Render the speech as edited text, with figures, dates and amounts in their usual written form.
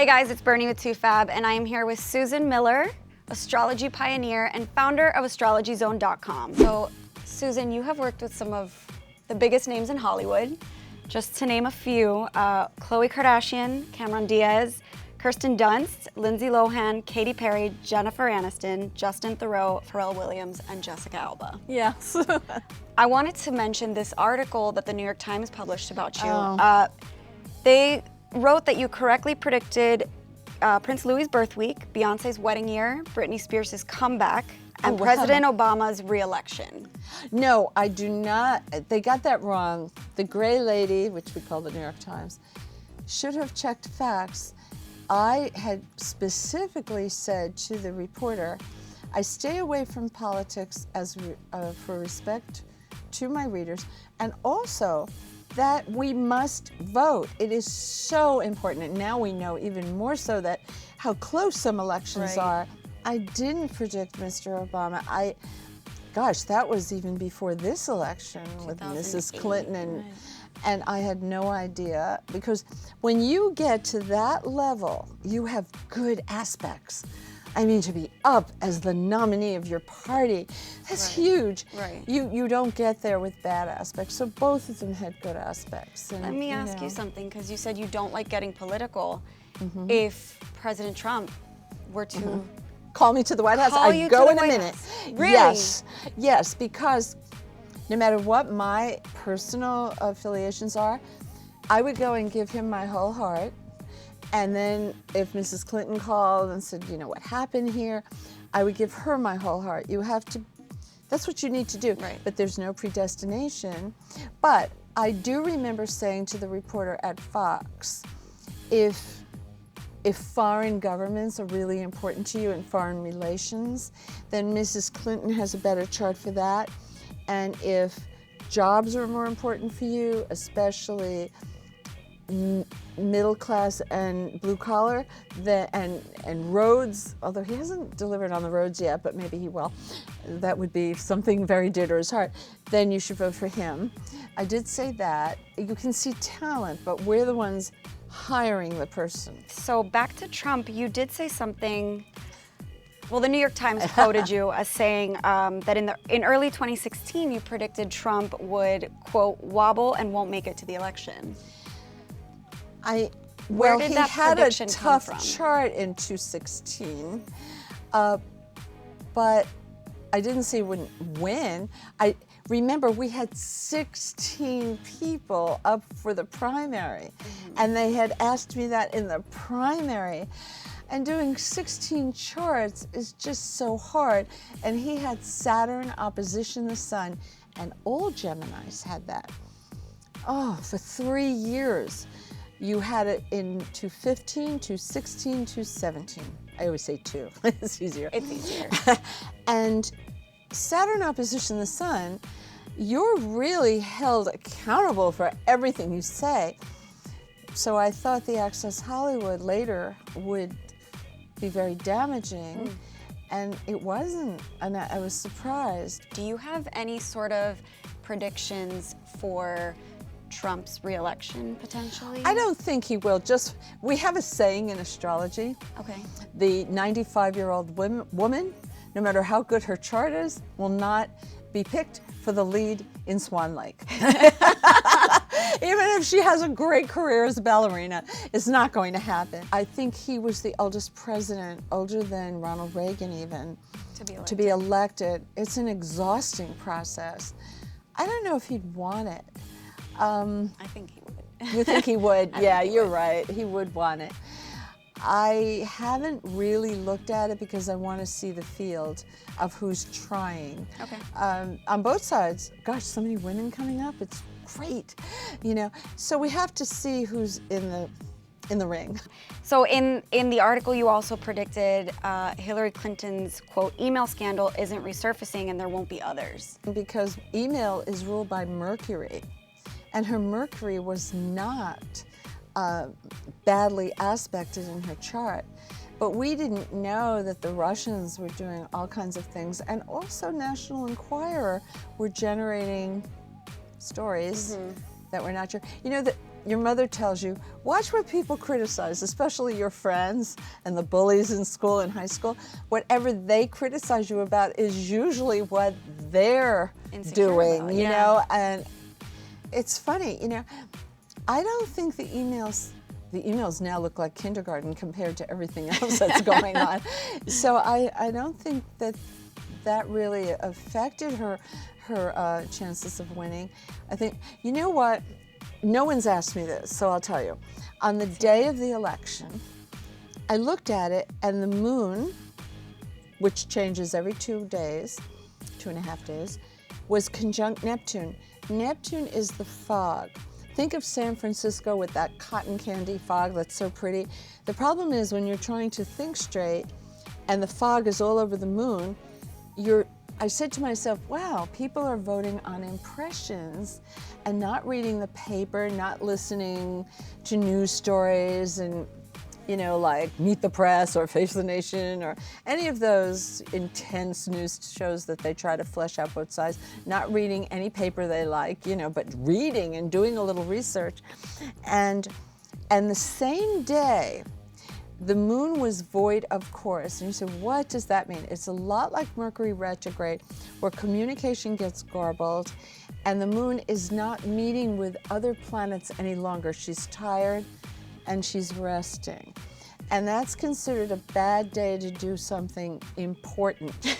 Hey guys, it's Bernie with TooFab, and I am here with Susan Miller, astrology pioneer and founder of astrologyzone.com. So, Susan, you have worked with some of the biggest names in Hollywood. Just to name a few, Khloe Kardashian, Cameron Diaz, Kirsten Dunst, Lindsay Lohan, Katy Perry, Jennifer Aniston, Justin Theroux, Pharrell Williams, and Jessica Alba. Yes. I wanted to mention this article that the New York Times published about you. Oh. They wrote that you correctly predicted Prince Louis' birth week, Beyonce's wedding year, Britney Spears' comeback, and President Obama's re-election. No, I do not. They got that wrong. The gray lady, which we call the New York Times, should have checked facts. I had specifically said to the reporter, I stay away from politics for respect to my readers, and also that we must vote. It is so important, and now we know even more so that how close some elections are. I didn't predict Mr. Obama. Gosh, that was even before this election with Mrs. Clinton, and I had no idea, because when you get to that level, you have good aspects. I mean, to be up as the nominee of your party, that's huge. Right. You don't get there with bad aspects, so both of them had good aspects. And, Let me ask you something, because you said you don't like getting political. If President Trump were to call me to the White House, Call you I'd go to in the a White minute. House. Really? Yes, because no matter what my personal affiliations are, I would go and give him my whole heart. And then if Mrs. Clinton called and said, you know, what happened here, I would give her my whole heart. You have to, that's what you need to do. Right. But there's no predestination. But I do remember saying to the reporter at Fox, if foreign governments are really important to you and foreign relations, then Mrs. Clinton has a better chart for that. And if jobs are more important for you, especially middle class and blue collar, and roads, although he hasn't delivered on the roads yet, but maybe he will. That would be something very dear to his heart. Then you should vote for him. I did say that. You can see talent, but we're the ones hiring the person. So back to Trump, you did say something. Well, the New York Times quoted you as saying that in early 2016, you predicted Trump would, quote, wobble and won't make it to the election. Where did that he had a prediction come tough from? chart in 2016, but I didn't say he wouldn't win. Remember, we had 16 people up for the primary, and they had asked me that in the primary. And doing 16 charts is just so hard. And he had Saturn opposition the sun, and all Geminis had that. Oh, for 3 years. You had it in 215, 216, 217. I always say 2, it's easier. It's easier. And Saturn opposition the sun, you're really held accountable for everything you say. So I thought the Access Hollywood later would be very damaging, and it wasn't, and I was surprised. Do you have any sort of predictions for Trump's re-election potentially? I don't think he will. We have a saying in astrology. Okay. The 95-year-old woman, no matter how good her chart is, will not be picked for the lead in Swan Lake. Even if she has a great career as a ballerina, it's not going to happen. I think he was the oldest president, older than Ronald Reagan even, to be elected. It's an exhausting process. I don't know if he'd want it. I think he would. You think he would? Yeah, you're right. He would want it. I haven't really looked at it because I want to see the field of who's trying. Okay. On both sides, gosh, so many women coming up. It's great, you know. So we have to see who's in the ring. So in the article, you also predicted Hillary Clinton's, quote, email scandal isn't resurfacing and there won't be others. Because email is ruled by Mercury, and her Mercury was not badly aspected in her chart. But we didn't know that the Russians were doing all kinds of things, and also National Enquirer were generating stories that were not true. You know, your mother tells you, watch what people criticize, especially your friends and the bullies in school and high school. Whatever they criticize you about is usually what they're Insecure doing, about, you yeah. know? And it's funny, you know, I don't think the emails now look like kindergarten compared to everything else that's going on. So I don't think that really affected her chances of winning. I think, you know what? No one's asked me this, so I'll tell you. On the day of the election, I looked at it, and the moon, which changes every 2 days, 2.5 days, was conjunct Neptune. Neptune is the fog. Think of San Francisco with that cotton candy fog that's so pretty. The problem is when you're trying to think straight and the fog is all over the moon, I said to myself, wow, people are voting on impressions and not reading the paper, not listening to news stories and, you know, like Meet the Press or Face the Nation or any of those intense news shows that they try to flesh out both sides, not reading any paper they like, you know, but reading and doing a little research. And the same day, the moon was void of course. And you say, what does that mean? It's a lot like Mercury retrograde, where communication gets garbled and the moon is not meeting with other planets any longer. She's tired and she's resting. And that's considered a bad day to do something important.